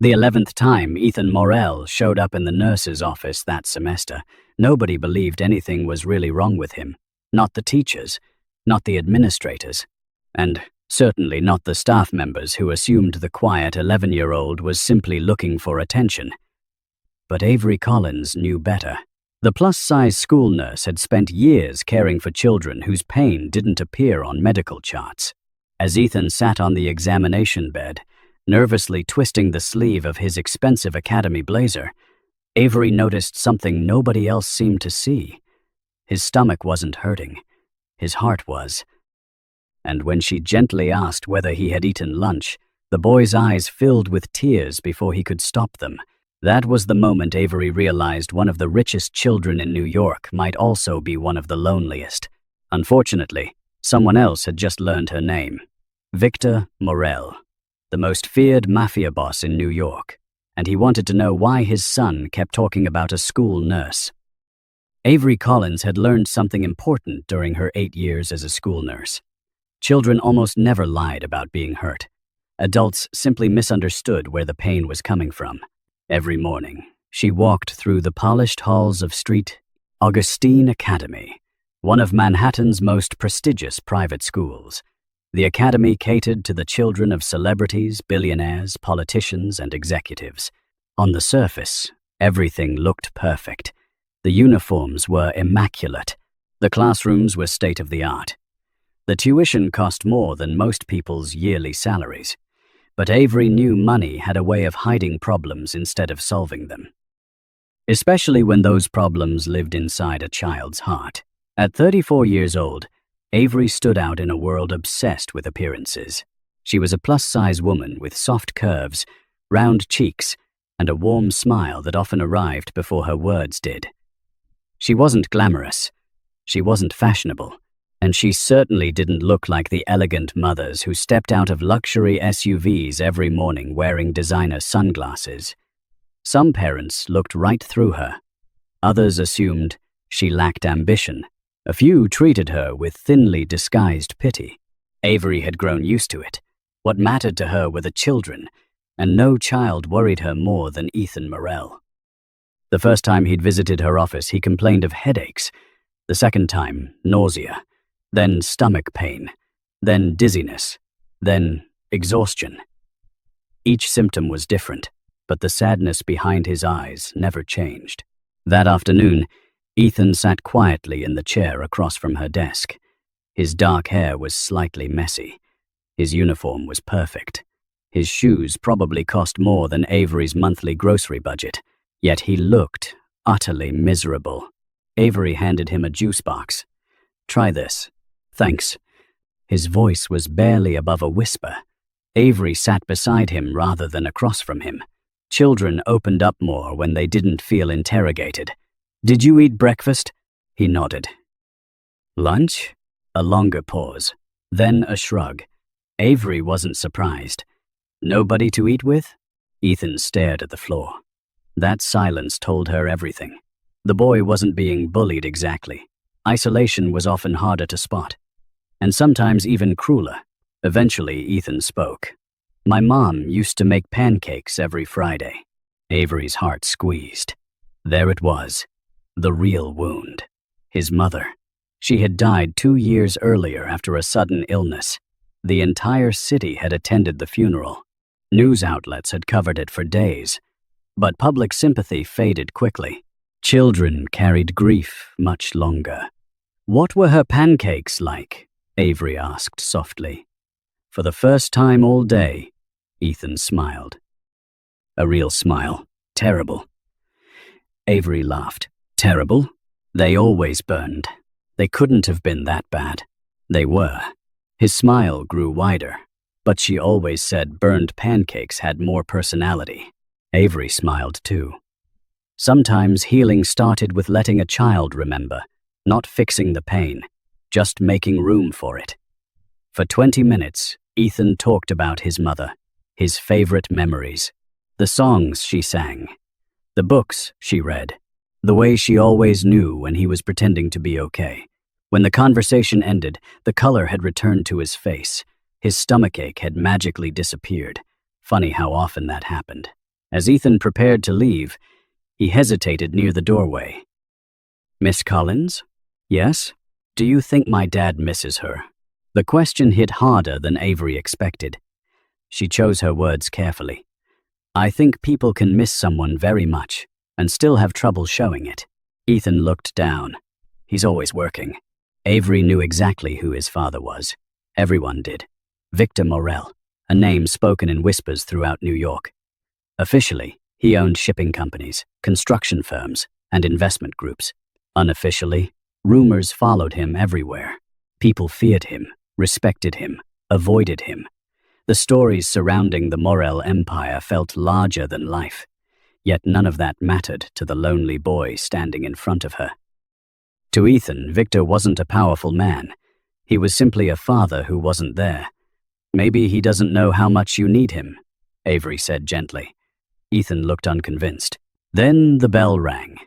The 11th time Ethan Morell showed up in the nurse's office that semester, nobody believed anything was really wrong with him. Not the teachers, not the administrators, and certainly not the staff members who assumed the quiet 11-year-old was simply looking for attention. But Avery Collins knew better. The plus-size school nurse had spent years caring for children whose pain didn't appear on medical charts. As Ethan sat on the examination bed, nervously twisting the sleeve of his expensive academy blazer, Avery noticed something nobody else seemed to see. His stomach wasn't hurting. His heart was. And when she gently asked whether he had eaten lunch, the boy's eyes filled with tears before he could stop them. That was the moment Avery realized one of the richest children in New York might also be one of the loneliest. Unfortunately, someone else had just learned her name. Victor Morell, the most feared Mafia boss in New York, and he wanted to know why his son kept talking about a school nurse. Avery Collins had learned something important during her 8 years as a school nurse. Children almost never lied about being hurt. Adults simply misunderstood where the pain was coming from. Every morning, she walked through the polished halls of St. Augustine Academy, one of Manhattan's most prestigious private schools. The academy catered to the children of celebrities, billionaires, politicians, and executives. On the surface, everything looked perfect. The uniforms were immaculate. The classrooms were state-of-the-art. The tuition cost more than most people's yearly salaries. But Avery knew money had a way of hiding problems instead of solving them. Especially when those problems lived inside a child's heart. At 34 years old, Avery stood out in a world obsessed with appearances. She was a plus-size woman with soft curves, round cheeks, and a warm smile that often arrived before her words did. She wasn't glamorous. She wasn't fashionable. And she certainly didn't look like the elegant mothers who stepped out of luxury SUVs every morning wearing designer sunglasses. Some parents looked right through her. Others assumed she lacked ambition. A few treated her with thinly disguised pity. Avery had grown used to it. What mattered to her were the children, and no child worried her more than Ethan Morell. The first time he'd visited her office, he complained of headaches. The second time, nausea. Then stomach pain, then dizziness, then exhaustion. Each symptom was different, but the sadness behind his eyes never changed. That afternoon, Ethan sat quietly in the chair across from her desk. His dark hair was slightly messy. His uniform was perfect. His shoes probably cost more than Avery's monthly grocery budget, yet he looked utterly miserable. Avery handed him a juice box. "Try this." "Thanks." His voice was barely above a whisper. Avery sat beside him rather than across from him. Children opened up more when they didn't feel interrogated. "Did you eat breakfast?" He nodded. "Lunch?" A longer pause, then a shrug. Avery wasn't surprised. "Nobody to eat with?" Ethan stared at the floor. That silence told her everything. The boy wasn't being bullied exactly. Isolation was often harder to spot, and sometimes even crueler. Eventually, Ethan spoke. "My mom used to make pancakes every Friday." Avery's heart squeezed. There it was, the real wound. His mother. She had died 2 years earlier after a sudden illness. The entire city had attended the funeral. News outlets had covered it for days, but public sympathy faded quickly. Children carried grief much longer. "What were her pancakes like?" Avery asked softly. For the first time all day, Ethan smiled. A real smile. Terrible. Avery laughed. "Terrible? They always burned. They couldn't have been that bad." They were. His smile grew wider, but she always said burned pancakes had more personality. Avery smiled too. Sometimes healing started with letting a child remember, not fixing the pain, just making room for it. For 20 minutes, Ethan talked about his mother, his favorite memories, the songs she sang, the books she read, the way she always knew when he was pretending to be okay. When the conversation ended, the color had returned to his face. His stomachache had magically disappeared. Funny how often that happened. As Ethan prepared to leave, he hesitated near the doorway. "Miss Collins? Yes? Do you think my dad misses her?" The question hit harder than Avery expected. She chose her words carefully. "I think people can miss someone very much and still have trouble showing it." Ethan looked down. He's always working. Avery knew exactly who his father was. Everyone did. Victor Morell, a name spoken in whispers throughout New York. Officially, he owned shipping companies, construction firms, and investment groups. Unofficially, rumors followed him everywhere. People feared him, respected him, avoided him. The stories surrounding the Morell empire felt larger than life. Yet none of that mattered to the lonely boy standing in front of her. To Ethan, Victor wasn't a powerful man. He was simply a father who wasn't there. "Maybe he doesn't know how much you need him," Avery said gently. Ethan looked unconvinced. Then the bell rang.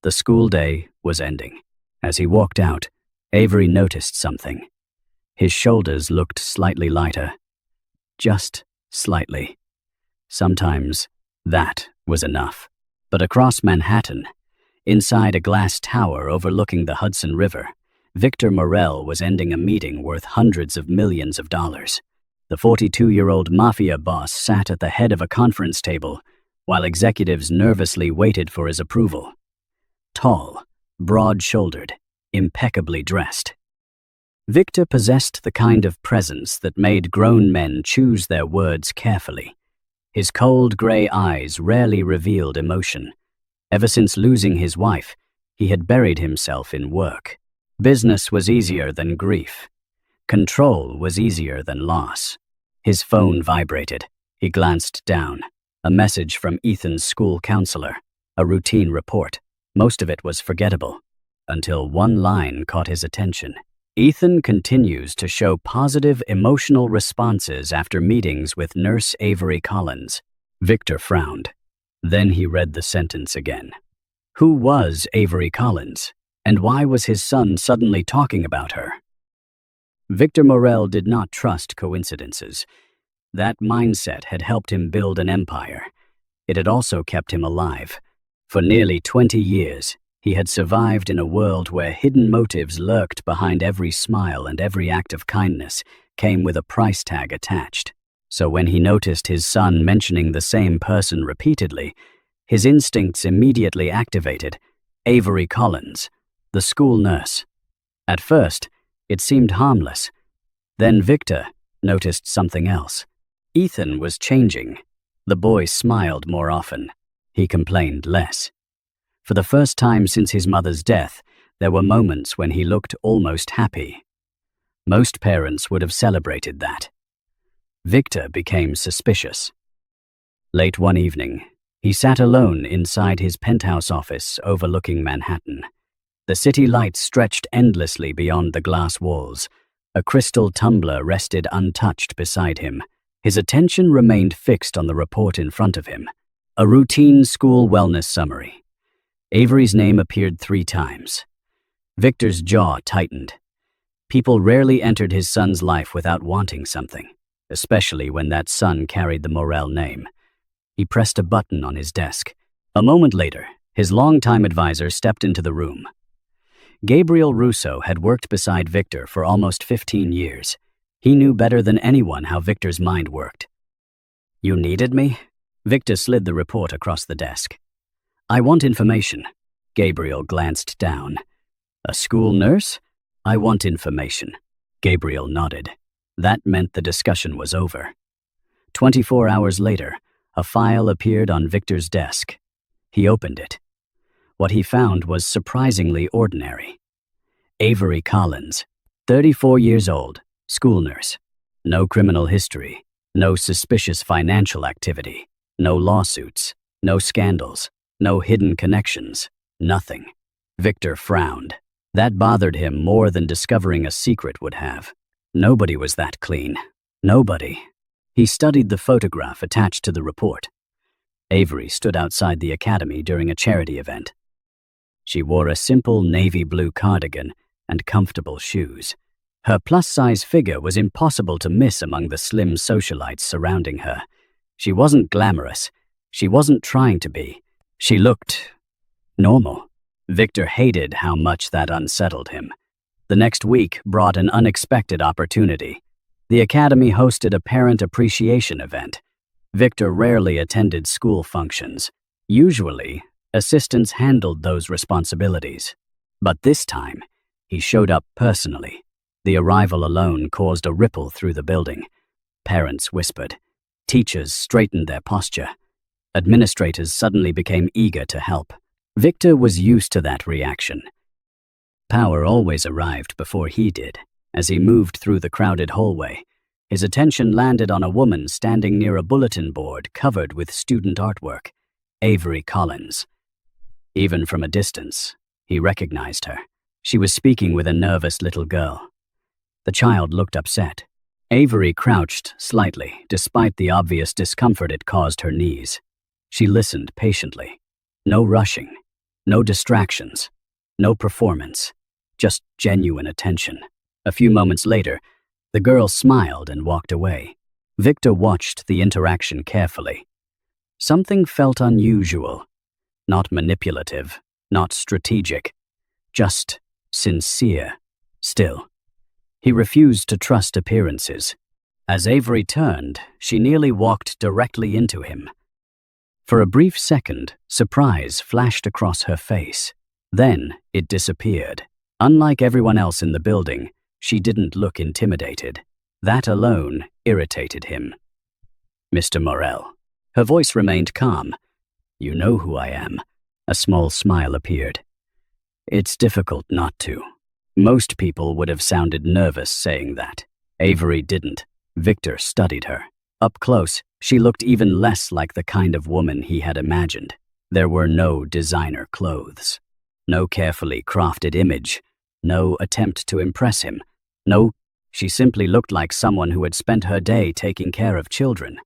The school day was ending. As he walked out, Avery noticed something. His shoulders looked slightly lighter. Just slightly. Sometimes that was enough. But across Manhattan, inside a glass tower overlooking the Hudson River, Victor Morell was ending a meeting worth hundreds of millions of dollars. The 42-year-old Mafia boss sat at the head of a conference table while executives nervously waited for his approval. Tall, broad-shouldered, impeccably dressed. Victor possessed the kind of presence that made grown men choose their words carefully. His cold gray eyes rarely revealed emotion. Ever since losing his wife, he had buried himself in work. Business was easier than grief. Control was easier than loss. His phone vibrated. He glanced down. A message from Ethan's school counselor. A routine report. Most of it was forgettable, until one line caught his attention. "Ethan continues to show positive emotional responses after meetings with Nurse Avery Collins." Victor frowned. Then he read the sentence again. Who was Avery Collins? And why was his son suddenly talking about her? Victor Morell did not trust coincidences. That mindset had helped him build an empire. It had also kept him alive. For nearly 20 years, he had survived in a world where hidden motives lurked behind every smile, and every act of kindness came with a price tag attached. So when he noticed his son mentioning the same person repeatedly, his instincts immediately activated. Avery Collins, the school nurse. At first, it seemed harmless. Then Victor noticed something else. Ethan was changing. The boy smiled more often. He complained less. For the first time since his mother's death, there were moments when he looked almost happy. Most parents would have celebrated that. Victor became suspicious. Late one evening, he sat alone inside his penthouse office overlooking Manhattan. The city lights stretched endlessly beyond the glass walls. A crystal tumbler rested untouched beside him. His attention remained fixed on the report in front of him. A routine school wellness summary. Avery's name appeared 3 times. Victor's jaw tightened. People rarely entered his son's life without wanting something, especially when that son carried the Morell name. He pressed a button on his desk. A moment later, his longtime advisor stepped into the room. Gabriel Russo had worked beside Victor for almost 15 years. He knew better than anyone how Victor's mind worked. "You needed me?" Victor slid the report across the desk. "I want information." Gabriel glanced down. "A school nurse? I want information." Gabriel nodded. That meant the discussion was over. 24 hours later, a file appeared on Victor's desk. He opened it. What he found was surprisingly ordinary. Avery Collins, 34 years old, school nurse. No criminal history, no suspicious financial activity, no lawsuits, no scandals, no hidden connections, nothing. Victor frowned. That bothered him more than discovering a secret would have. Nobody was that clean. Nobody. He studied the photograph attached to the report. Avery stood outside the academy during a charity event. She wore a simple navy blue cardigan and comfortable shoes. Her plus-size figure was impossible to miss among the slim socialites surrounding her. She wasn't glamorous. She wasn't trying to be. She looked normal. Victor hated how much that unsettled him. The next week brought an unexpected opportunity. The academy hosted a parent appreciation event. Victor rarely attended school functions. Usually, assistants handled those responsibilities. But this time, he showed up personally. The arrival alone caused a ripple through the building. Parents whispered. Teachers straightened their posture. Administrators suddenly became eager to help. Victor was used to that reaction. Power always arrived before he did. As he moved through the crowded hallway, his attention landed on a woman standing near a bulletin board covered with student artwork, Avery Collins. Even from a distance, he recognized her. She was speaking with a nervous little girl. The child looked upset. Avery crouched slightly, despite the obvious discomfort it caused her knees. She listened patiently. No rushing, no distractions, no performance, just genuine attention. A few moments later, the girl smiled and walked away. Victor watched the interaction carefully. Something felt unusual, not manipulative, not strategic, just sincere. Still, he refused to trust appearances. As Avery turned, she nearly walked directly into him. For a brief second, surprise flashed across her face. Then it disappeared. Unlike everyone else in the building, she didn't look intimidated. That alone irritated him. Mr. Morell. Her voice remained calm. You know who I am. A small smile appeared. It's difficult not to. Most people would have sounded nervous saying that. Avery didn't. Victor studied her. Up close, she looked even less like the kind of woman he had imagined. There were no designer clothes, no carefully crafted image, no attempt to impress him. No, she simply looked like someone who had spent her day taking care of children.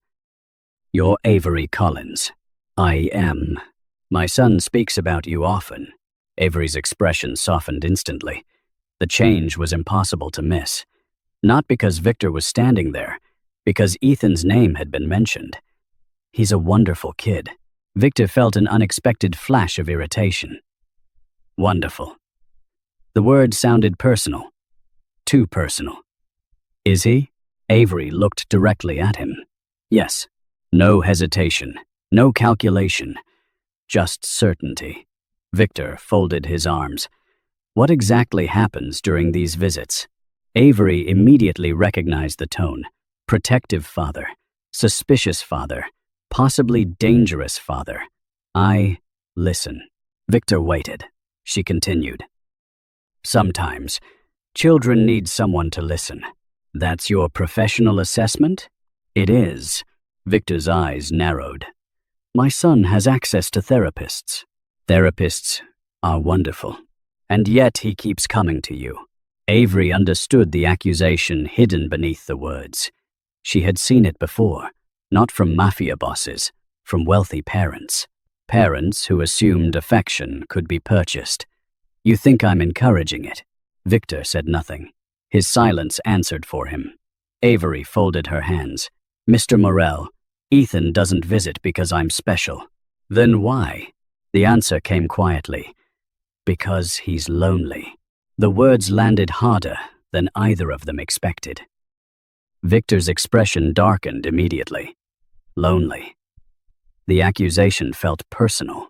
You're Avery Collins. I am. My son speaks about you often. Avery's expression softened instantly. The change was impossible to miss. Not because Victor was standing there, because Ethan's name had been mentioned. He's a wonderful kid. Victor felt an unexpected flash of irritation. Wonderful. The word sounded personal. Too personal. Is he? Avery looked directly at him. Yes. No hesitation. No calculation. Just certainty. Victor folded his arms. What exactly happens during these visits? Avery immediately recognized the tone. Protective father, suspicious father, possibly dangerous father. I listen. Victor waited. She continued. Sometimes, children need someone to listen. That's your professional assessment? It is. Victor's eyes narrowed. My son has access to therapists. Therapists are wonderful. And yet he keeps coming to you. Avery understood the accusation hidden beneath the words. She had seen it before, not from mafia bosses, from wealthy parents. Parents who assumed affection could be purchased. You think I'm encouraging it? Victor said nothing. His silence answered for him. Avery folded her hands. Mr. Morell, Ethan doesn't visit because I'm special. Then why? The answer came quietly. Because he's lonely. The words landed harder than either of them expected. Victor's expression darkened immediately. Lonely. The accusation felt personal,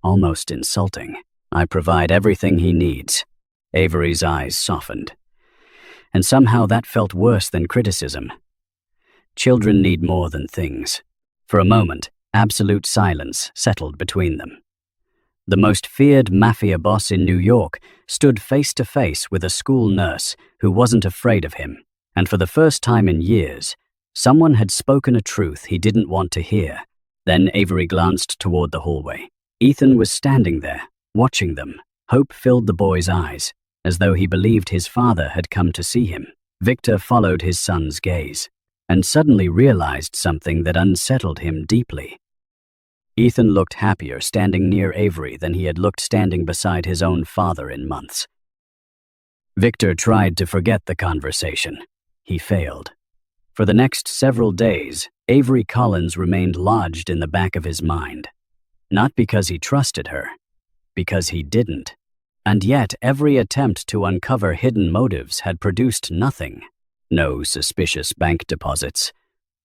almost insulting. I provide everything he needs. Avery's eyes softened. And somehow that felt worse than criticism. Children need more than things. For a moment, absolute silence settled between them. The most feared mafia boss in New York stood face to face with a school nurse who wasn't afraid of him. And for the first time in years, someone had spoken a truth he didn't want to hear. Then Avery glanced toward the hallway. Ethan was standing there, watching them. Hope filled the boy's eyes, as though he believed his father had come to see him. Victor followed his son's gaze, and suddenly realized something that unsettled him deeply. Ethan looked happier standing near Avery than he had looked standing beside his own father in months. Victor tried to forget the conversation. He failed. For the next several days, Avery Collins remained lodged in the back of his mind. Not because he trusted her, because he didn't. And yet every attempt to uncover hidden motives had produced nothing. No suspicious bank deposits,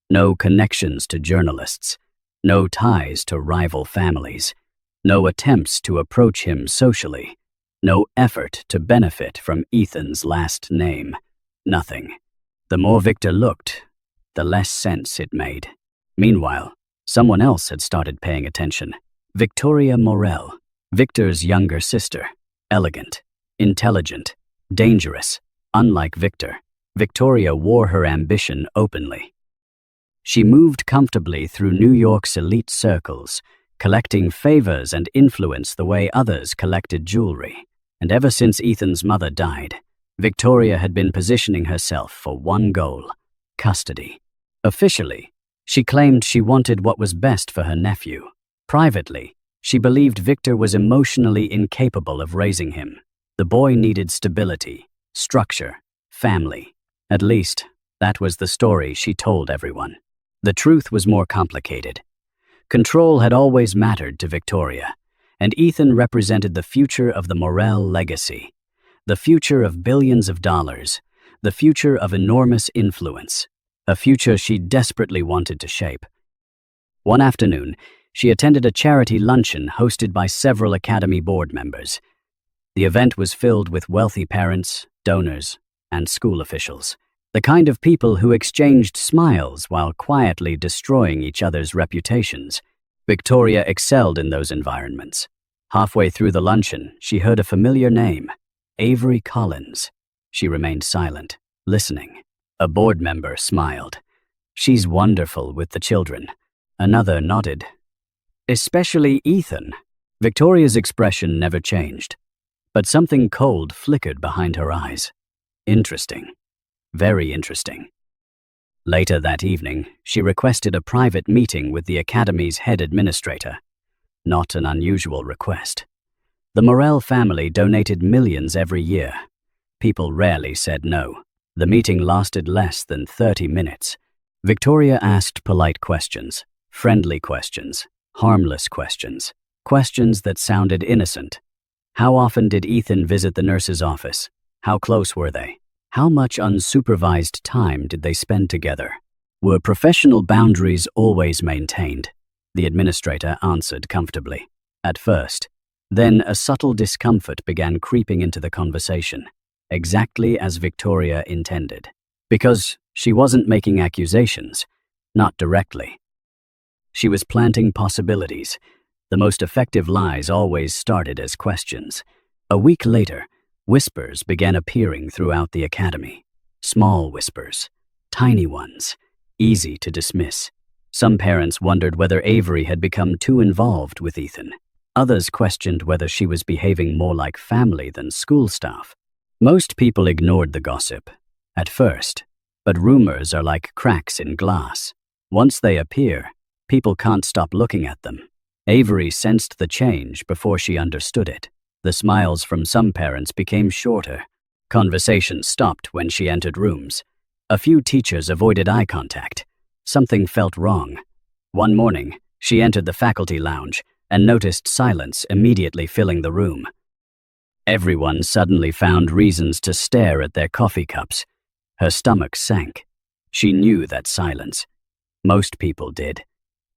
no connections to journalists, no ties to rival families, no attempts to approach him socially, no effort to benefit from Ethan's last name. Nothing. The more Victor looked, the less sense it made. Meanwhile, someone else had started paying attention. Victor Morell, Victor's younger sister. Elegant, intelligent, dangerous. Unlike Victor, Victoria wore her ambition openly. She moved comfortably through New York's elite circles, collecting favors and influence the way others collected jewelry. And ever since Ethan's mother died, Victoria had been positioning herself for one goal: custody. Officially, she claimed she wanted what was best for her nephew. Privately, she believed Victor was emotionally incapable of raising him. The boy needed stability, structure, family. At least, that was the story she told everyone. The truth was more complicated. Control had always mattered to Victoria, and Ethan represented the future of the Morell legacy, the future of billions of dollars, the future of enormous influence, a future she desperately wanted to shape. One afternoon, she attended a charity luncheon hosted by several Academy board members. The event was filled with wealthy parents, donors, and school officials, the kind of people who exchanged smiles while quietly destroying each other's reputations. Victoria excelled in those environments. Halfway through the luncheon, she heard a familiar name: Avery Collins. She remained silent, listening. A board member smiled. "She's wonderful with the children." Another nodded. "Especially Ethan." Victoria's expression never changed, but something cold flickered behind her eyes. Interesting. Very interesting. Later that evening, she requested a private meeting with the Academy's head administrator. Not an unusual request. The Morell family donated millions every year. People rarely said no. The meeting lasted less than 30 minutes. Victoria asked polite questions, friendly questions, harmless questions, questions that sounded innocent. How often did Ethan visit the nurse's office? How close were they? How much unsupervised time did they spend together? Were professional boundaries always maintained? The administrator answered comfortably. At first. Then a subtle discomfort began creeping into the conversation, exactly as Victoria intended. Because she wasn't making accusations, not directly. She was planting possibilities. The most effective lies always started as questions. A week later, whispers began appearing throughout the Academy. Small whispers, tiny ones, easy to dismiss. Some parents wondered whether Avery had become too involved with Ethan. Others questioned whether she was behaving more like family than school staff. Most people ignored the gossip, at first, but rumors are like cracks in glass. Once they appear, people can't stop looking at them. Avery sensed the change before she understood it. The smiles from some parents became shorter. Conversations stopped when she entered rooms. A few teachers avoided eye contact. Something felt wrong. One morning, she entered the faculty lounge and noticed silence immediately filling the room. Everyone suddenly found reasons to stare at their coffee cups. Her stomach sank. She knew that silence. Most people did.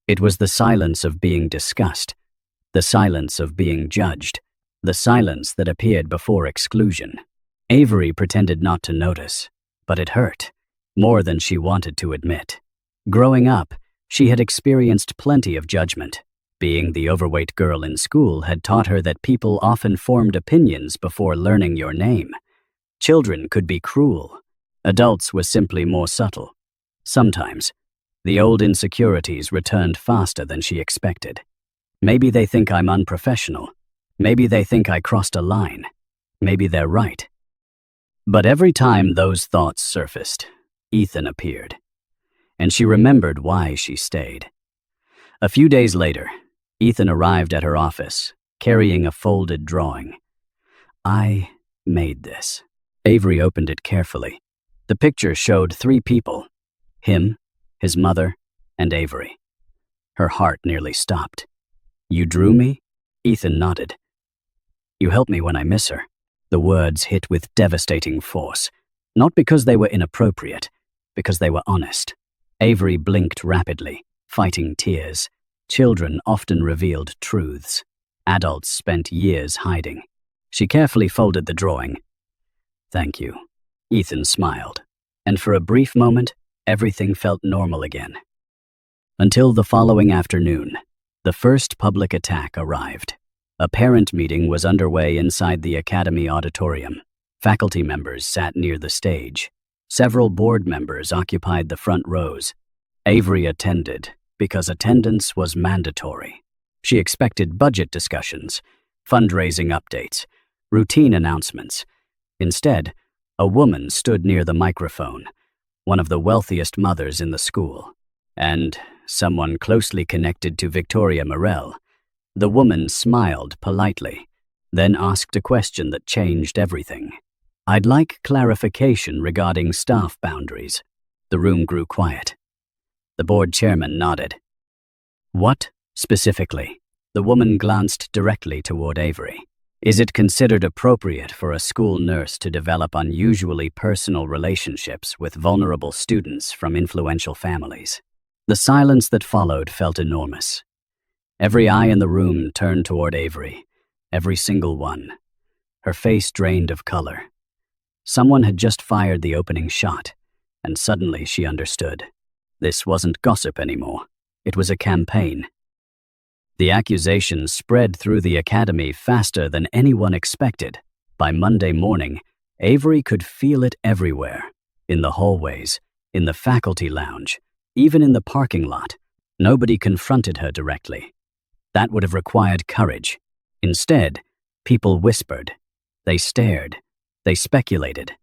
It was the silence of being discussed, the silence of being judged, the silence that appeared before exclusion. Avery pretended not to notice, but it hurt, more than she wanted to admit. Growing up, she had experienced plenty of judgment. Being the overweight girl in school had taught her that people often formed opinions before learning your name. Children could be cruel. Adults were simply more subtle. Sometimes, the old insecurities returned faster than she expected. Maybe they think I'm unprofessional. Maybe they think I crossed a line. Maybe they're right. But every time those thoughts surfaced, Ethan appeared. And she remembered why she stayed. A few days later, Ethan arrived at her office, carrying a folded drawing. "I made this." Avery opened it carefully. The picture showed 3 people: him, his mother, and Avery. Her heart nearly stopped. "You drew me?" Ethan nodded. "You help me when I miss her." The words hit with devastating force, not because they were inappropriate, because they were honest. Avery blinked rapidly, fighting tears. Children often revealed truths. Adults spent years hiding. She carefully folded the drawing. "Thank you." Ethan smiled, and for a brief moment, everything felt normal again. Until the following afternoon, the first public attack arrived. A parent meeting was underway inside the academy auditorium. Faculty members sat near the stage. Several board members occupied the front rows. Avery attended because attendance was mandatory. She expected budget discussions, fundraising updates, routine announcements. Instead, a woman stood near the microphone, one of the wealthiest mothers in the school, and someone closely connected to Victor Morell. The woman smiled politely, then asked a question that changed everything. "I'd like clarification regarding staff boundaries." The room grew quiet. The board chairman nodded. "What, specifically?" The woman glanced directly toward Avery. "Is it considered appropriate for a school nurse to develop unusually personal relationships with vulnerable students from influential families?" The silence that followed felt enormous. Every eye in the room turned toward Avery, every single one. Her face drained of color. Someone had just fired the opening shot, and suddenly she understood. This wasn't gossip anymore. It was a campaign. The accusations spread through the academy faster than anyone expected. By Monday morning, Avery could feel it everywhere. In the hallways, in the faculty lounge, even in the parking lot. Nobody confronted her directly. That would have required courage. Instead, people whispered. They stared. They speculated.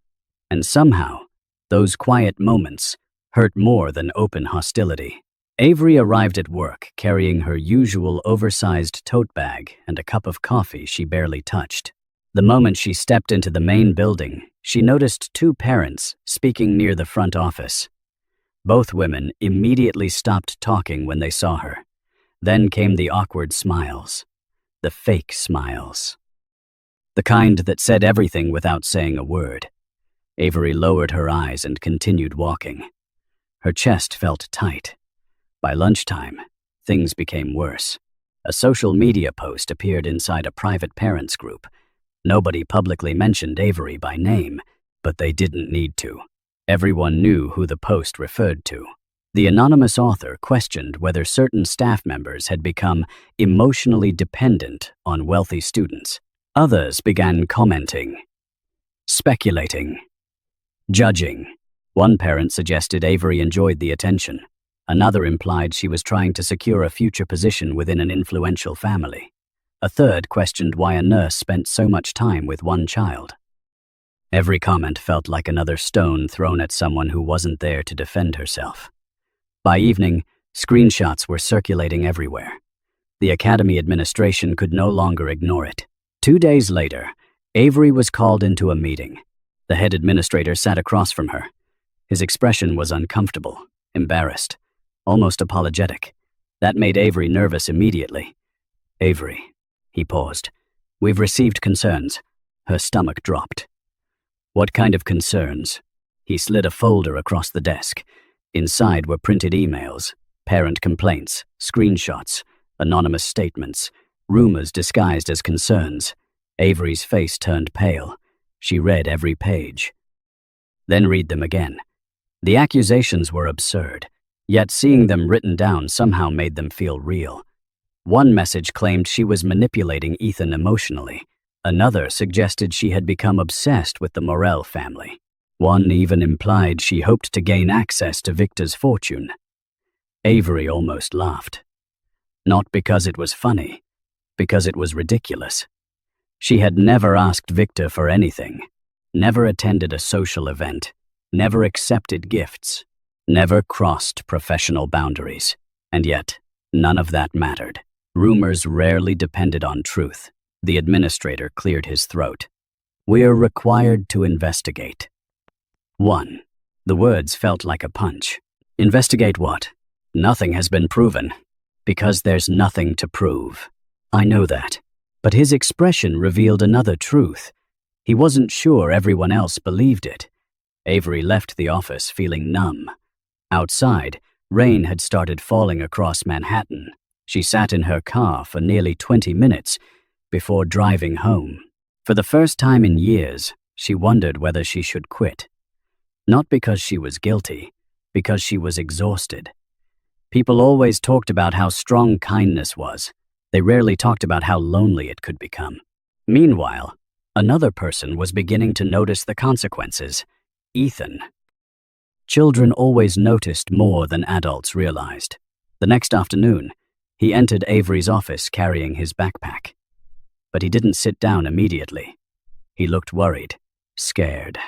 And somehow, those quiet moments hurt more than open hostility. Avery arrived at work carrying her usual oversized tote bag and a cup of coffee she barely touched. The moment she stepped into the main building, she noticed two parents speaking near the front office. Both women immediately stopped talking when they saw her. Then came the awkward smiles, the fake smiles. The kind that said everything without saying a word. Avery lowered her eyes and continued walking. Her chest felt tight. By lunchtime, things became worse. A social media post appeared inside a private parents group. Nobody publicly mentioned Avery by name, but they didn't need to. Everyone knew who the post referred to. The anonymous author questioned whether certain staff members had become emotionally dependent on wealthy students. Others began commenting, speculating, judging. One parent suggested Avery enjoyed the attention. Another implied she was trying to secure a future position within an influential family. A third questioned why a nurse spent so much time with one child. Every comment felt like another stone thrown at someone who wasn't there to defend herself. By evening, screenshots were circulating everywhere. The academy administration could no longer ignore it. 2 days later, Avery was called into a meeting. The head administrator sat across from her. His expression was uncomfortable, embarrassed, almost apologetic. That made Avery nervous immediately. "Avery," he paused. "We've received concerns." Her stomach dropped. "What kind of concerns?" He slid a folder across the desk. Inside were printed emails, parent complaints, screenshots, anonymous statements, rumors disguised as concerns. Avery's face turned pale. She read every page. Then read them again. The accusations were absurd. Yet seeing them written down somehow made them feel real. One message claimed she was manipulating Ethan emotionally. Another suggested she had become obsessed with the Morell family. One even implied she hoped to gain access to Victor's fortune. Avery almost laughed. Not because it was funny, because it was ridiculous. She had never asked Victor for anything, never attended a social event, never accepted gifts, never crossed professional boundaries. And yet, none of that mattered. Rumors rarely depended on truth. The administrator cleared his throat. "We're required to investigate." 1. The words felt like a punch. "Investigate what?" Nothing has been proven, because there's nothing to prove. I know that. But his expression revealed another truth. He wasn't sure everyone else believed it. Avery left the office feeling numb. Outside, rain had started falling across Manhattan. She sat in her car for nearly 20 minutes before driving home. For the first time in years, she wondered whether she should quit. Not because she was guilty, because she was exhausted. People always talked about how strong kindness was. They rarely talked about how lonely it could become. Meanwhile, another person was beginning to notice the consequences: Ethan. Children always noticed more than adults realized. The next afternoon, he entered Avery's office carrying his backpack. But he didn't sit down immediately. He looked worried, scared.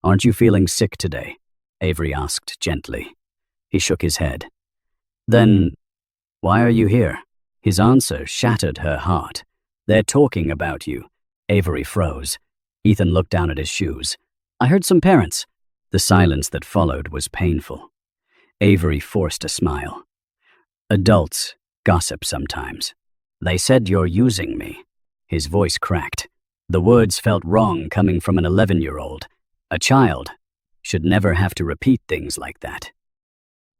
"Aren't you feeling sick today?" Avery asked gently. He shook his head. "Then, why are you here?" His answer shattered her heart. "They're talking about you." Avery froze. Ethan looked down at his shoes. "I heard some parents." The silence that followed was painful. Avery forced a smile. "Adults gossip sometimes. They said you're using me." His voice cracked. The words felt wrong coming from an 11-year-old. A child should never have to repeat things like that.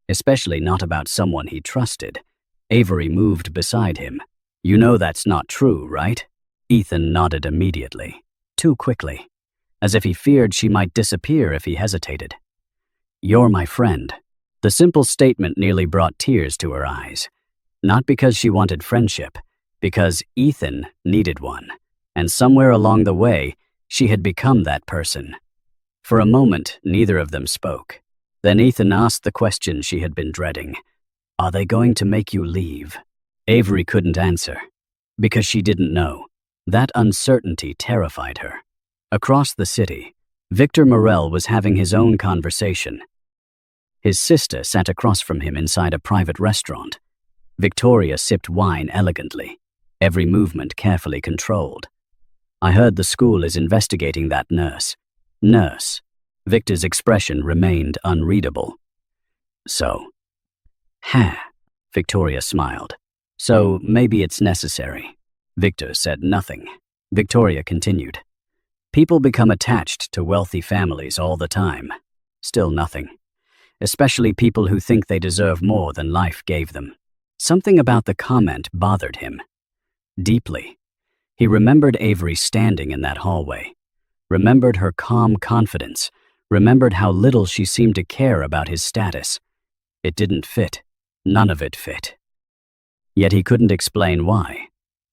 Especially not about someone he trusted. Avery moved beside him. "You know that's not true, right?" Ethan nodded immediately, too quickly, as if he feared she might disappear if he hesitated. "You're my friend." The simple statement nearly brought tears to her eyes. Not because she wanted friendship, because Ethan needed one. And somewhere along the way, she had become that person. For a moment, neither of them spoke. Then Ethan asked the question she had been dreading. "Are they going to make you leave?" Avery couldn't answer, because she didn't know. That uncertainty terrified her. Across the city, Victor Morell was having his own conversation. His sister sat across from him inside a private restaurant. Victoria sipped wine elegantly, every movement carefully controlled. "I heard the school is investigating that nurse." Nurse. Victor's expression remained unreadable. "So?" Victoria smiled. "So maybe it's necessary." Victor said nothing. Victoria continued. "People become attached to wealthy families all the time. Still nothing. Especially people who think they deserve more than life gave them." Something about the comment bothered him deeply. He remembered Avery standing in that hallway, remembered her calm confidence, remembered how little she seemed to care about his status. It didn't fit. None of it fit. Yet he couldn't explain why.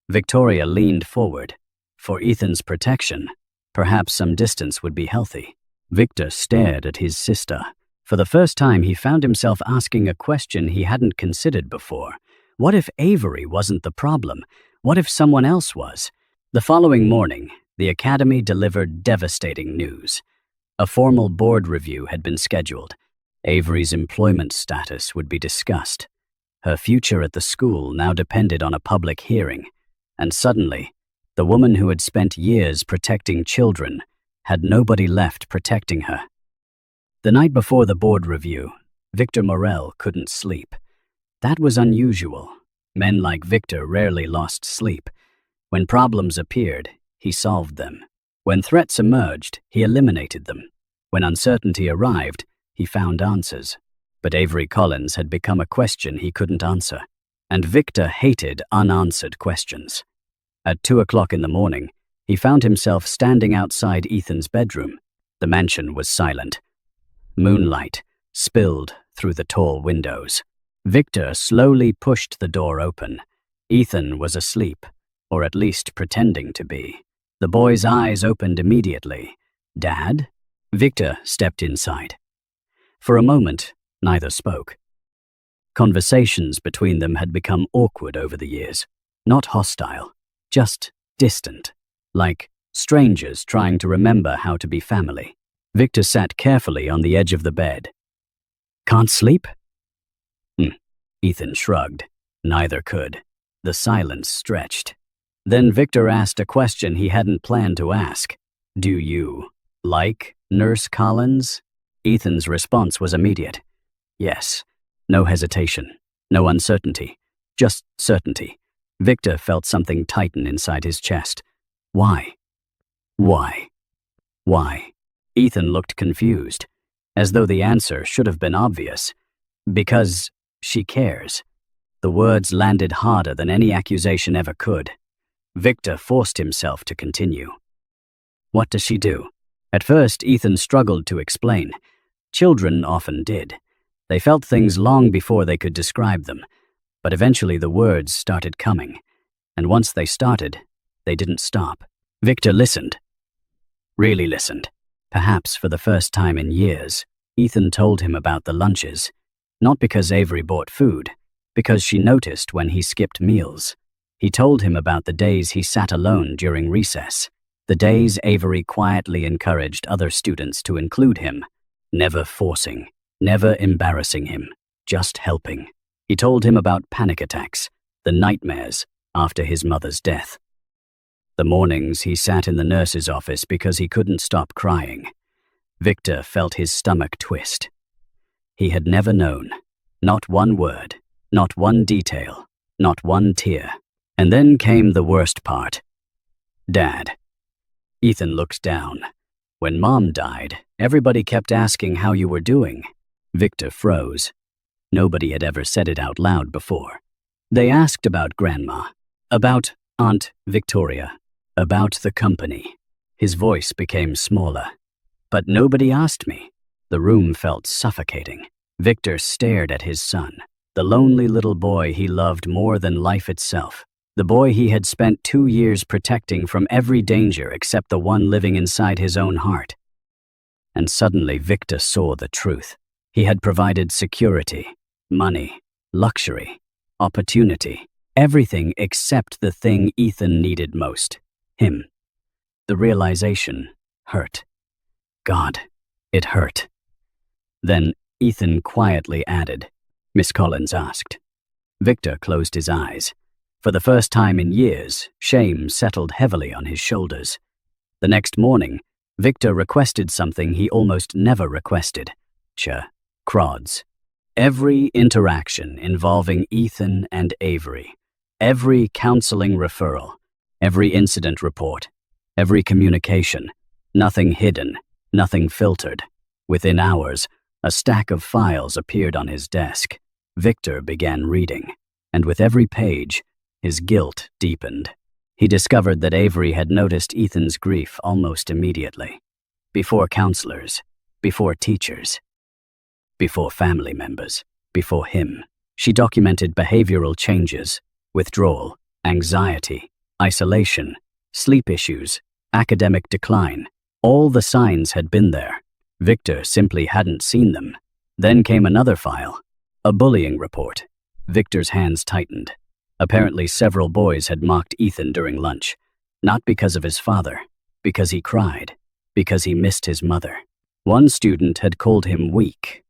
Victoria leaned forward. For Ethan's protection, perhaps some distance would be healthy. Victor stared at his sister. For the first time, he found himself asking a question he hadn't considered before. What if Avery wasn't the problem? What if someone else was? The following morning, the academy delivered devastating news. A formal board review had been scheduled. Avery's employment status would be discussed. Her future at the school now depended on a public hearing. And suddenly, the woman who had spent years protecting children had nobody left protecting her. The night before the board review, Victor Morell couldn't sleep. That was unusual. Men like Victor rarely lost sleep. When problems appeared, he solved them. When threats emerged, he eliminated them. When uncertainty arrived, he found answers. But Avery Collins had become a question he couldn't answer. And Victor hated unanswered questions. At 2 o'clock in the morning, he found himself standing outside Ethan's bedroom. The mansion was silent. Moonlight spilled through the tall windows. Victor slowly pushed the door open. Ethan was asleep, or at least pretending to be. The boy's eyes opened immediately. "Dad?" Victor stepped inside. For a moment, neither spoke. Conversations between them had become awkward over the years. Not hostile, just distant, like strangers trying to remember how to be family. Victor sat carefully on the edge of the bed. "Can't sleep?" Ethan shrugged. Neither could. The silence stretched. Then Victor asked a question he hadn't planned to ask. "Do you like Nurse Collins?" Ethan's response was immediate. "Yes." No hesitation, no uncertainty, just certainty. Victor felt something tighten inside his chest. Why? Why? Why? Ethan looked confused, as though the answer should have been obvious. Because she cares. The words landed harder than any accusation ever could. Victor forced himself to continue. What does she do? At first, Ethan struggled to explain. Children often did. They felt things long before they could describe them, but eventually the words started coming, and once they started, they didn't stop. Victor listened. Really listened. Perhaps for the first time in years, Ethan told him about the lunches, not because Avery bought food, because she noticed when he skipped meals. He told him about the days he sat alone during recess, the days Avery quietly encouraged other students to include him, never forcing, never embarrassing him, just helping. He told him about panic attacks, the nightmares after his mother's death. The mornings he sat in the nurse's office because he couldn't stop crying. Victor felt his stomach twist. He had never known, not one word, not one detail, not one tear. And then came the worst part. Dad. Ethan looked down. When Mom died, everybody kept asking how you were doing. Victor froze. Nobody had ever said it out loud before. They asked about Grandma, about Aunt Victoria, about the company. His voice became smaller. But nobody asked me. The room felt suffocating. Victor stared at his son, the lonely little boy he loved more than life itself. The boy he had spent 2 years protecting from every danger except the one living inside his own heart. And suddenly Victor saw the truth. He had provided security, money, luxury, opportunity, everything except the thing Ethan needed most, him. The realization hurt. God, it hurt. Then Ethan quietly added, Miss Collins asked. Victor closed his eyes. For the first time in years, shame settled heavily on his shoulders. The next morning, Victor requested something he almost never requested. Crods. Every interaction involving Ethan and Avery, every counseling referral, every incident report, every communication, nothing hidden, nothing filtered. Within hours, a stack of files appeared on his desk. Victor began reading, and with every page, his guilt deepened. He discovered that Avery had noticed Ethan's grief almost immediately. Before counselors, before teachers, before family members, before him. She documented behavioral changes, withdrawal, anxiety, isolation, sleep issues, academic decline. All the signs had been there. Victor simply hadn't seen them. Then came another file, a bullying report. Victor's hands tightened. Apparently several boys had mocked Ethan during lunch, not because of his father, because he cried, because he missed his mother. One student had called him weak.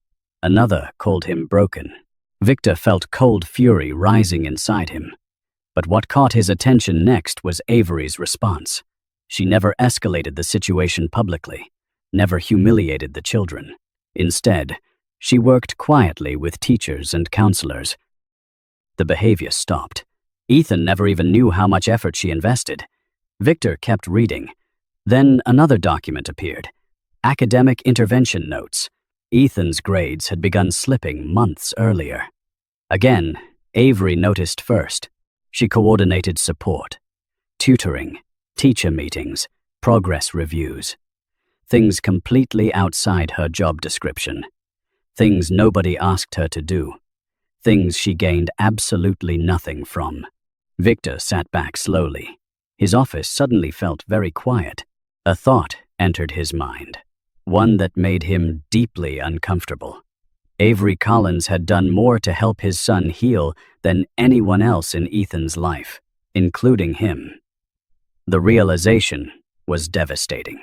Another called him broken. Victor felt cold fury rising inside him. But what caught his attention next was Avery's response. She never escalated the situation publicly, never humiliated the children. Instead, she worked quietly with teachers and counselors. The behavior stopped. Ethan never even knew how much effort she invested. Victor kept reading. Then another document appeared. Academic intervention notes. Ethan's grades had begun slipping months earlier. Again, Avery noticed first. She coordinated support, tutoring, teacher meetings, progress reviews. Things completely outside her job description. Things nobody asked her to do. Things she gained absolutely nothing from. Victor sat back slowly. His office suddenly felt very quiet. A thought entered his mind, one that made him deeply uncomfortable. Avery Collins had done more to help his son heal than anyone else in Ethan's life, including him. The realization was devastating.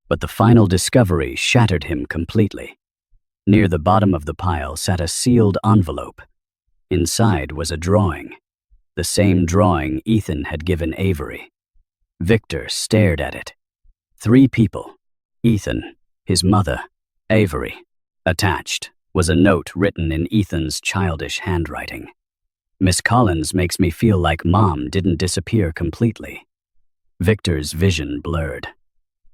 But the final discovery shattered him completely. Near the bottom of the pile sat a sealed envelope. Inside was a drawing, the same drawing Ethan had given Avery. Victor stared at it. 3 people, Ethan, his mother, Avery, attached, was a note written in Ethan's childish handwriting. Miss Collins makes me feel like Mom didn't disappear completely. Victor's vision blurred.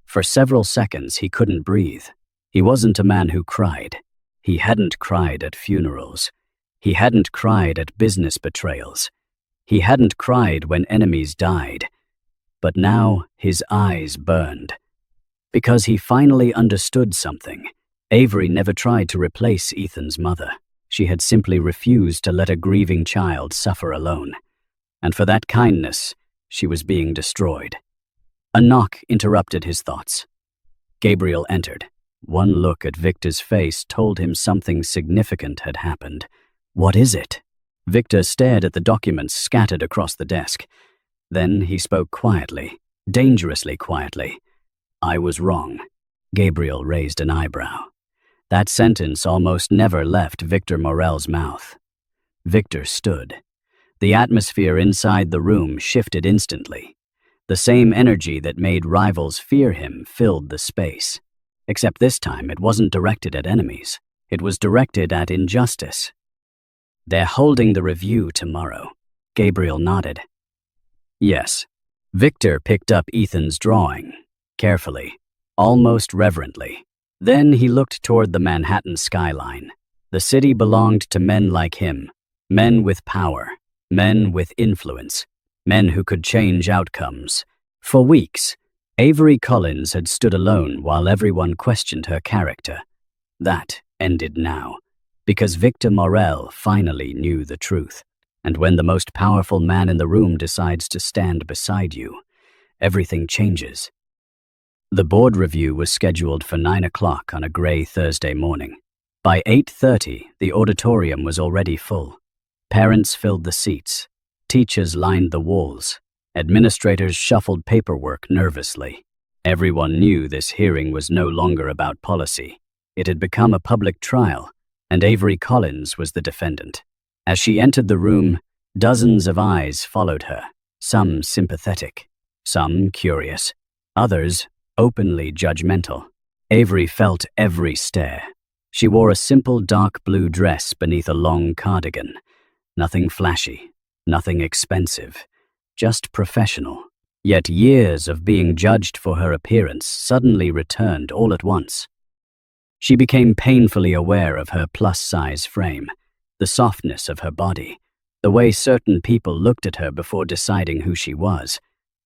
For several seconds, he couldn't breathe. He wasn't a man who cried. He hadn't cried at funerals. He hadn't cried at business betrayals. He hadn't cried when enemies died. But now his eyes burned. Because he finally understood something. Avery never tried to replace Ethan's mother. She had simply refused to let a grieving child suffer alone. And for that kindness, she was being destroyed. A knock interrupted his thoughts. Gabriel entered. One look at Victor's face told him something significant had happened. "What is it?" Victor stared at the documents scattered across the desk. Then he spoke quietly, dangerously quietly. "I was wrong." Gabriel raised an eyebrow. That sentence almost never left Victor Morell's mouth. Victor stood. The atmosphere inside the room shifted instantly. The same energy that made rivals fear him filled the space. Except this time it wasn't directed at enemies. It was directed at injustice. "They're holding the review tomorrow." Gabriel nodded. "Yes." Victor picked up Ethan's drawing, carefully, almost reverently. Then he looked toward the Manhattan skyline. The city belonged to men like him, men with power, men with influence, men who could change outcomes. For weeks, Avery Collins had stood alone while everyone questioned her character. That ended now, because Victor Morell finally knew the truth. And when the most powerful man in the room decides to stand beside you, everything changes. The board review was scheduled for 9 o'clock on a gray Thursday morning. By 8:30, the auditorium was already full. Parents filled the seats. Teachers lined the walls. Administrators shuffled paperwork nervously. Everyone knew this hearing was no longer about policy. It had become a public trial, and Avery Collins was the defendant. As she entered the room, dozens of eyes followed her, some sympathetic, some curious, others openly judgmental. Avery felt every stare. She wore a simple dark blue dress beneath a long cardigan. Nothing flashy, nothing expensive, just professional. Yet years of being judged for her appearance suddenly returned all at once. She became painfully aware of her plus-size frame, the softness of her body, the way certain people looked at her before deciding who she was.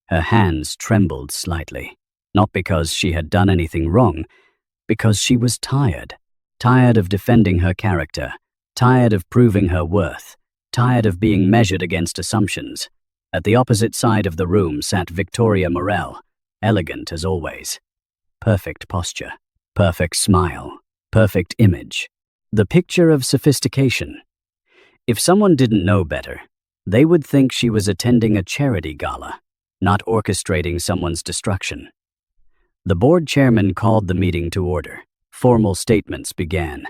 Her hands trembled slightly, not because she had done anything wrong, because she was tired. Tired of defending her character, tired of proving her worth, tired of being measured against assumptions. At the opposite side of the room sat Victor Morell, elegant as always. Perfect posture, perfect smile, perfect image. The picture of sophistication. If someone didn't know better, they would think she was attending a charity gala, not orchestrating someone's destruction. The board chairman called the meeting to order. Formal statements began.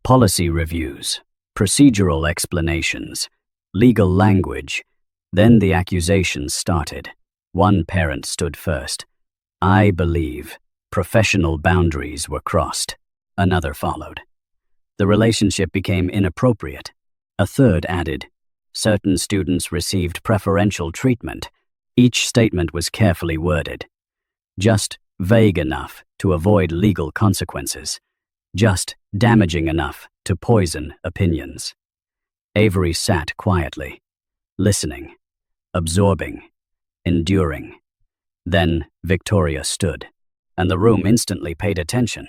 Policy reviews, procedural explanations, legal language. Then the accusations started. One parent stood first. "I believe professional boundaries were crossed." Another followed. The relationship became inappropriate. A third added, "Certain students received preferential treatment." Each statement was carefully worded. Just vague enough to avoid legal consequences. Just damaging enough to poison opinions. Avery sat quietly, listening, absorbing, enduring. Then Victoria stood, and the room instantly paid attention.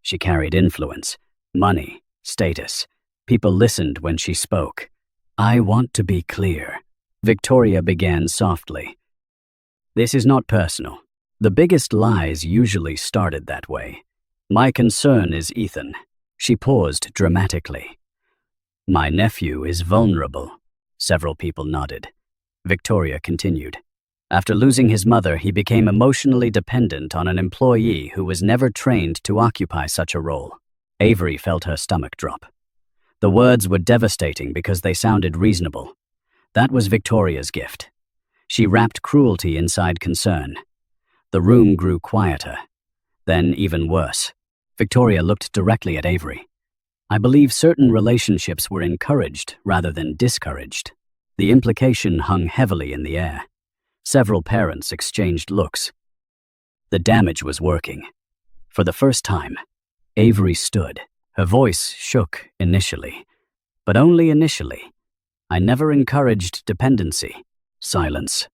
She carried influence, money, status. People listened when she spoke. "I want to be clear," Victoria began softly. "This is not personal. The biggest lies usually started that way. My concern is Ethan." She paused dramatically. "My nephew is vulnerable." Several people nodded. Victoria continued. "After losing his mother, he became emotionally dependent on an employee who was never trained to occupy such a role." Avery felt her stomach drop. The words were devastating because they sounded reasonable. That was Victoria's gift. She wrapped cruelty inside concern. The room grew quieter. Then even worse. Victoria looked directly at Avery. I believe certain relationships were encouraged rather than discouraged. The implication hung heavily in the air. Several parents exchanged looks. The damage was working. For the first time, Avery stood. Her voice shook initially, but only initially. I never encouraged dependency. Silence.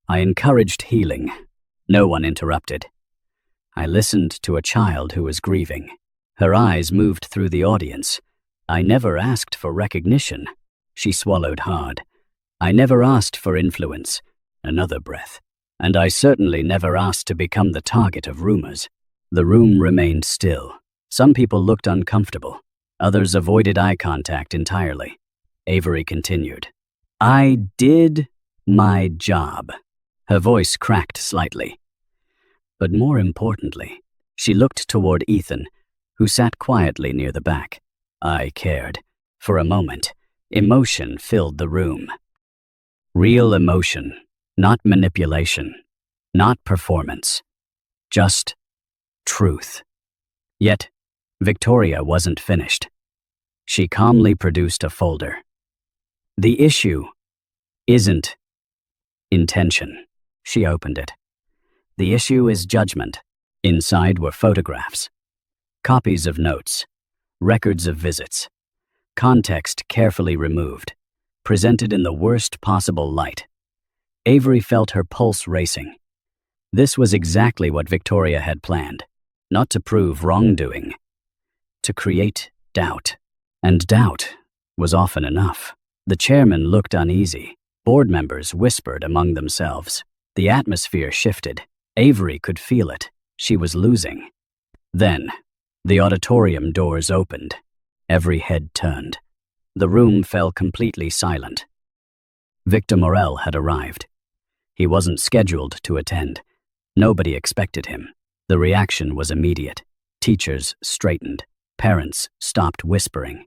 I encouraged healing. No one interrupted. I listened to a child who was grieving. Her eyes moved through the audience. I never asked for recognition. She swallowed hard. I never asked for influence. Another breath. And I certainly never asked to become the target of rumors. The room remained still. Some people looked uncomfortable. Others avoided eye contact entirely. Avery continued. I did my job. Her voice cracked slightly. But more importantly, she looked toward Ethan, who sat quietly near the back. I cared. For a moment, emotion filled the room. Real emotion, not manipulation, not performance. Just truth. Yet, Victoria wasn't finished. She calmly produced a folder. The issue isn't intention. She opened it. The issue is judgment. Inside were photographs, copies of notes, records of visits, context carefully removed, presented in the worst possible light. Avery felt her pulse racing. This was exactly what Victoria had planned, not to prove wrongdoing, to create doubt. And doubt was often enough. The chairman looked uneasy. Board members whispered among themselves. The atmosphere shifted. Avery could feel it. She was losing. Then, the auditorium doors opened. Every head turned. The room fell completely silent. Victor Morell had arrived. He wasn't scheduled to attend. Nobody expected him. The reaction was immediate. Teachers straightened. Parents stopped whispering.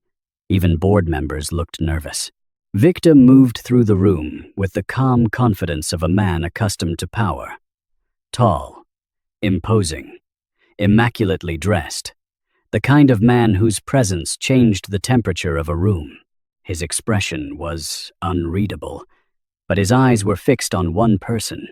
Even board members looked nervous. Victor moved through the room with the calm confidence of a man accustomed to power. Tall, imposing, immaculately dressed. The kind of man whose presence changed the temperature of a room. His expression was unreadable, but his eyes were fixed on one person,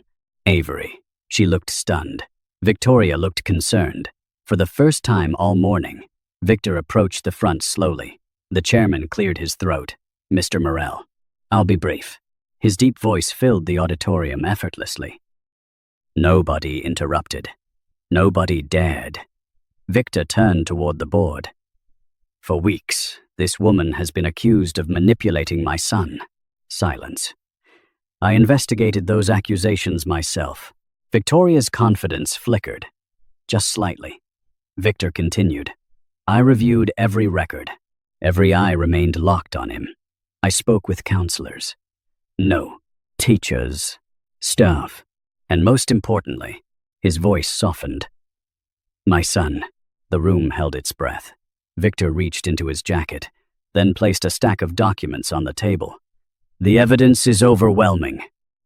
Avery. She looked stunned. Victoria looked concerned. For the first time all morning, Victor approached the front slowly. The chairman cleared his throat. Mr. Morell, I'll be brief. His deep voice filled the auditorium effortlessly. Nobody interrupted. Nobody dared. Victor turned toward the board. For weeks, this woman has been accused of manipulating my son. Silence. I investigated those accusations myself. Victoria's confidence flickered, just slightly. Victor continued. I reviewed every record. Every eye remained locked on him. I spoke with counselors. No, teachers, staff, and most importantly, his voice softened. My son. The room held its breath. Victor reached into his jacket, then placed a stack of documents on the table. The evidence is overwhelming.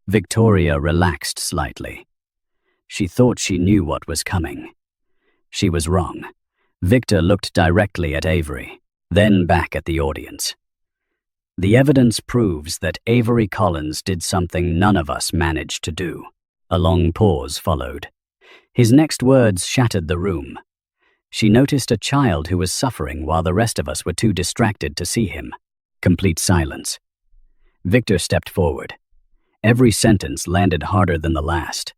Victoria relaxed slightly. She thought she knew what was coming. She was wrong. Victor looked directly at Avery, then back at the audience. The evidence proves that Avery Collins did something none of us managed to do. A long pause followed. His next words shattered the room. She noticed a child who was suffering while the rest of us were too distracted to see him. Complete silence. Victor stepped forward. Every sentence landed harder than the last.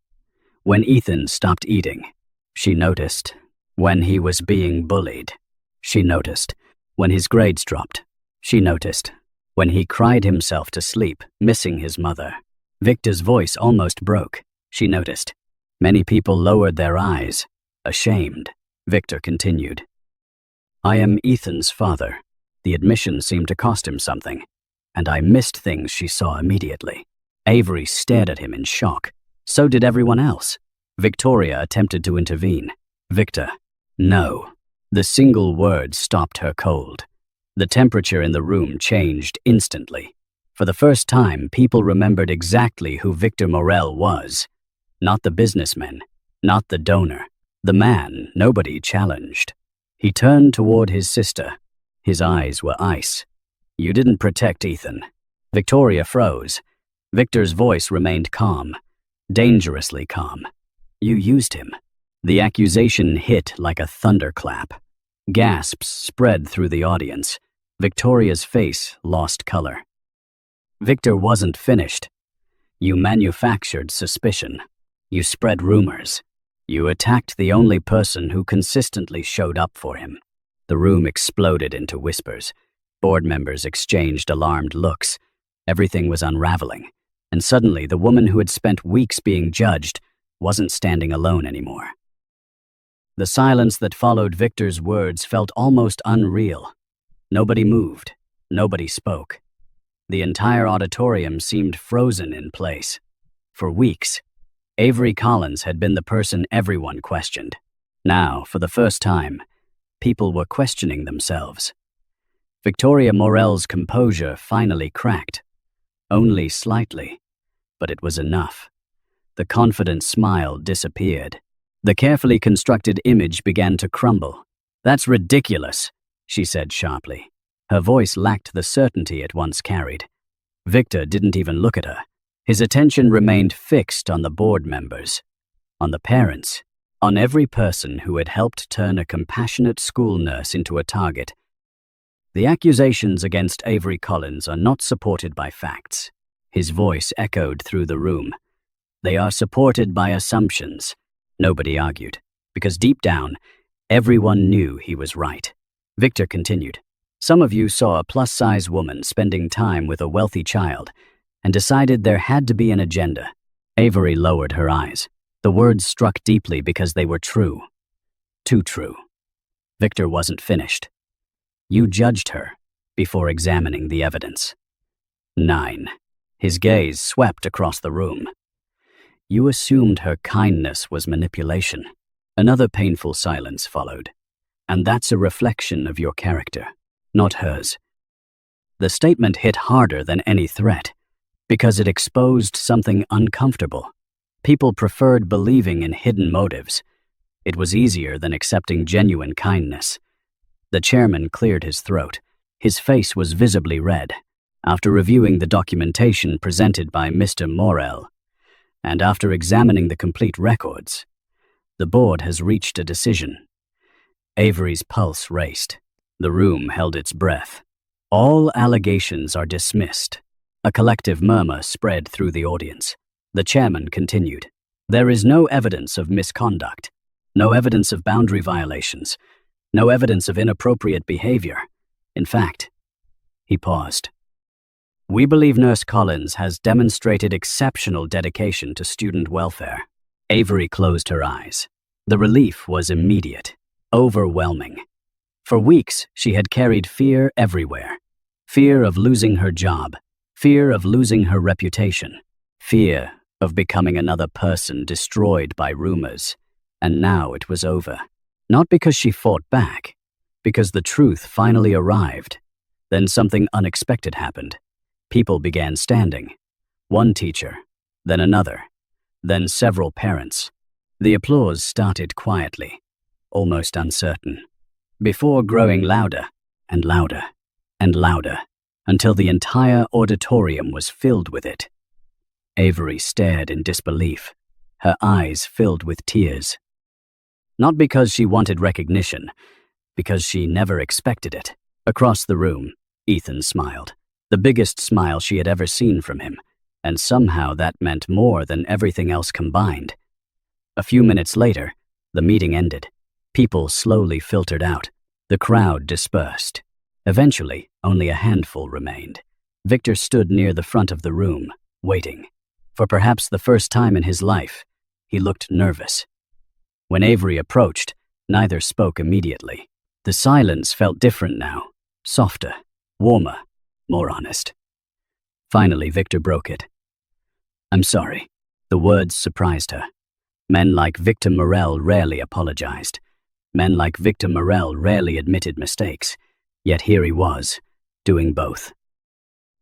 When Ethan stopped eating, she noticed. When he was being bullied, she noticed. When his grades dropped, she noticed. When he cried himself to sleep, missing his mother. Victor's voice almost broke. She noticed. Many people lowered their eyes, ashamed. Victor continued. I am Ethan's father. The admission seemed to cost him something, and I missed things she saw immediately. Avery stared at him in shock. So did everyone else. Victoria attempted to intervene. Victor, no. The single word stopped her cold. The temperature in the room changed instantly. For the first time, people remembered exactly who Victor Morell was. Not the businessman, not the donor. The man nobody challenged. He turned toward his sister. His eyes were ice. "You didn't protect Ethan." Victoria froze. Victor's voice remained calm, dangerously calm. "You used him." The accusation hit like a thunderclap. Gasps spread through the audience. Victoria's face lost color. Victor wasn't finished. "You manufactured suspicion. You spread rumors. You attacked the only person who consistently showed up for him." The room exploded into whispers. Board members exchanged alarmed looks. Everything was unraveling, and suddenly the woman who had spent weeks being judged wasn't standing alone anymore. The silence that followed Victor's words felt almost unreal. Nobody moved. Nobody spoke. The entire auditorium seemed frozen in place. For weeks, Avery Collins had been the person everyone questioned. Now, for the first time, people were questioning themselves. Victor Morell's composure finally cracked. Only slightly, but it was enough. The confident smile disappeared. The carefully constructed image began to crumble. "That's ridiculous," she said sharply. Her voice lacked the certainty it once carried. Victor didn't even look at her. His attention remained fixed on the board members, on the parents, on every person who had helped turn a compassionate school nurse into a target. "The accusations against Avery Collins are not supported by facts." His voice echoed through the room. "They are supported by assumptions." Nobody argued, because deep down, everyone knew he was right. Victor continued. "Some of you saw a plus-size woman spending time with a wealthy child and decided there had to be an agenda." Avery lowered her eyes. The words struck deeply because they were true. Too true. Victor wasn't finished. "You judged her before examining the evidence." 9. His gaze swept across the room. "You assumed her kindness was manipulation." Another painful silence followed. "And that's a reflection of your character, not hers." The statement hit harder than any threat, because it exposed something uncomfortable. People preferred believing in hidden motives. It was easier than accepting genuine kindness. The chairman cleared his throat. His face was visibly red. After reviewing the documentation presented by Mr. Morell, and after examining the complete records, the board has reached a decision. Avery's pulse raced. The room held its breath. "All allegations are dismissed." A collective murmur spread through the audience. The chairman continued. "There is no evidence of misconduct, no evidence of boundary violations, no evidence of inappropriate behavior. In fact," he paused, "we believe Nurse Collins has demonstrated exceptional dedication to student welfare." Avery closed her eyes. The relief was immediate, overwhelming. For weeks, she had carried fear everywhere. Fear of losing her job, fear of losing her reputation, fear of becoming another person destroyed by rumors. And now it was over. Not because she fought back, because the truth finally arrived. Then something unexpected happened. People began standing. One teacher, then another, then several parents. The applause started quietly, almost uncertain, before growing louder and louder and louder, until the entire auditorium was filled with it. Avery stared in disbelief, her eyes filled with tears. Not because she wanted recognition, because she never expected it. Across the room, Ethan smiled, the biggest smile she had ever seen from him, and somehow that meant more than everything else combined. A few minutes later, the meeting ended. People slowly filtered out. The crowd dispersed. Eventually, only a handful remained. Victor stood near the front of the room, waiting. For perhaps the first time in his life, he looked nervous. When Avery approached, neither spoke immediately. The silence felt different now, softer, warmer, more honest. Finally, Victor broke it. "I'm sorry." The words surprised her. Men like Victor Morell rarely apologized. Men like Victor Morell rarely admitted mistakes. Yet here he was, doing both.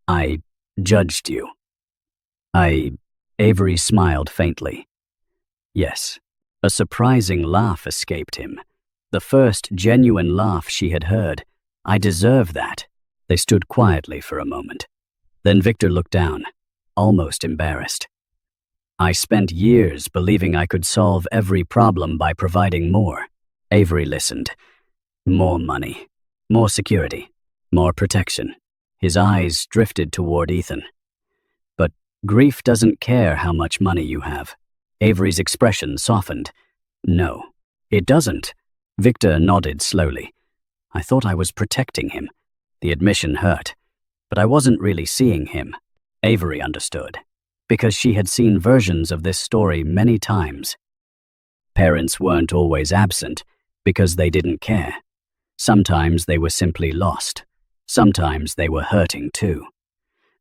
"I judged you." Avery smiled faintly. "Yes." A surprising laugh escaped him. The first genuine laugh she had heard, I deserve that." They stood quietly for a moment. Then Victor looked down, almost embarrassed. "I spent years believing I could solve every problem by providing more." Avery listened. More money, more security, more protection. His eyes drifted toward Ethan. "But grief doesn't care how much money you have." Avery's expression softened. "No, it doesn't." Victor nodded slowly. "I thought I was protecting him." The admission hurt, but I wasn't really seeing him. Avery understood, because she had seen versions of this story many times. Parents weren't always absent because they didn't care. Sometimes they were simply lost. Sometimes they were hurting too.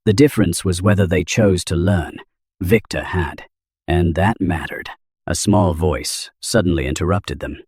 The difference was whether they chose to learn. Victor had, and that mattered. A small voice suddenly interrupted them.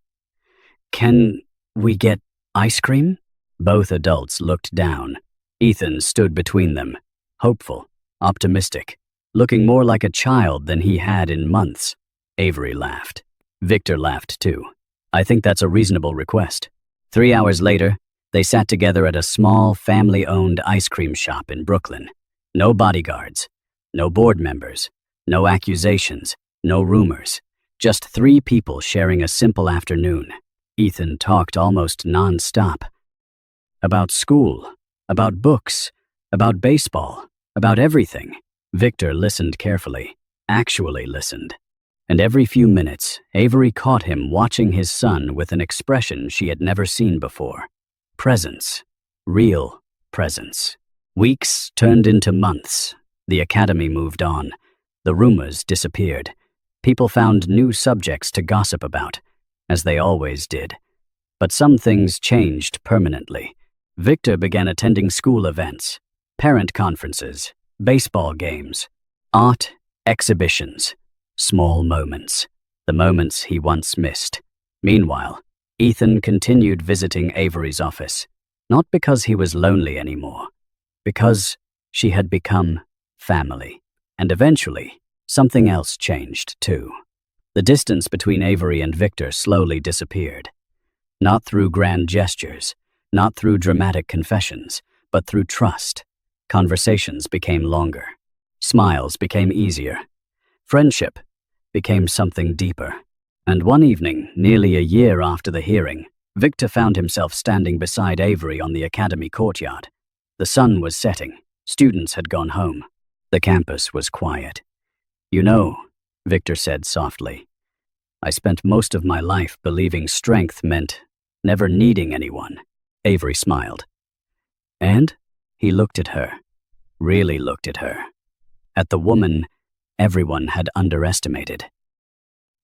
"Can we get ice cream?" Both adults looked down. Ethan stood between them, hopeful, optimistic, looking more like a child than he had in months. Avery laughed. Victor laughed too. "I think that's a reasonable request." 3 hours later, they sat together at a small, family-owned ice cream shop in Brooklyn. No bodyguards, no board members, no accusations, no rumors. Just 3 people sharing a simple afternoon. Ethan talked almost non-stop. About school, about books, about baseball, about everything. Victor listened carefully, actually listened. And every few minutes, Avery caught him watching his son with an expression she had never seen before. Presence. Real presence. Weeks turned into months. The academy moved on. The rumors disappeared. People found new subjects to gossip about, as they always did. But some things changed permanently. Victor began attending school events, parent conferences, baseball games, art exhibitions, small moments, the moments he once missed. Meanwhile, Ethan continued visiting Avery's office, not because he was lonely anymore, because she had become family. And eventually, something else changed too. The distance between Avery and Victor slowly disappeared. Not through grand gestures, not through dramatic confessions, but through trust. Conversations became longer. Smiles became easier. Friendship became something deeper. And one evening, nearly a year after the hearing, Victor found himself standing beside Avery on the academy courtyard. The sun was setting. Students had gone home. The campus was quiet. "You know," Victor said softly, "I spent most of my life believing strength meant never needing anyone." Avery smiled. And he looked at her, really looked at her, at the woman everyone had underestimated.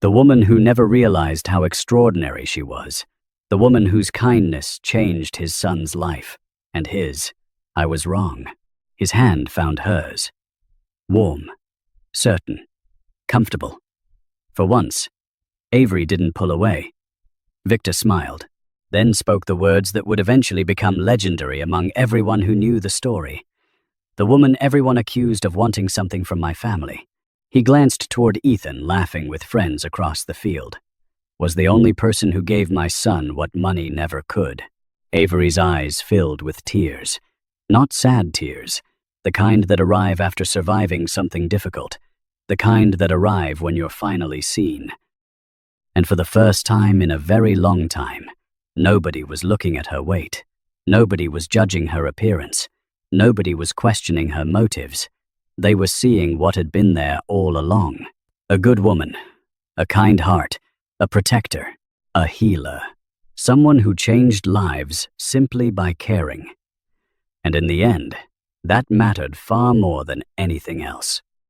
The woman who never realized how extraordinary she was. The woman whose kindness changed his son's life, and his. I was wrong. His hand found hers. Warm, certain, comfortable. For once, Avery didn't pull away. Victor smiled, then spoke the words that would eventually become legendary among everyone who knew the story. "The woman everyone accused of wanting something from my family." He glanced toward Ethan, laughing with friends across the field. "Was the only person who gave my son what money never could." Avery's eyes filled with tears. Not sad tears, the kind that arrive after surviving something difficult, the kind that arrive when you're finally seen. And for the first time in a very long time, nobody was looking at her weight. Nobody was judging her appearance. Nobody was questioning her motives. They were seeing what had been there all along. A good woman, a kind heart, a protector, a healer. Someone who changed lives simply by caring. And in the end, that mattered far more than anything else.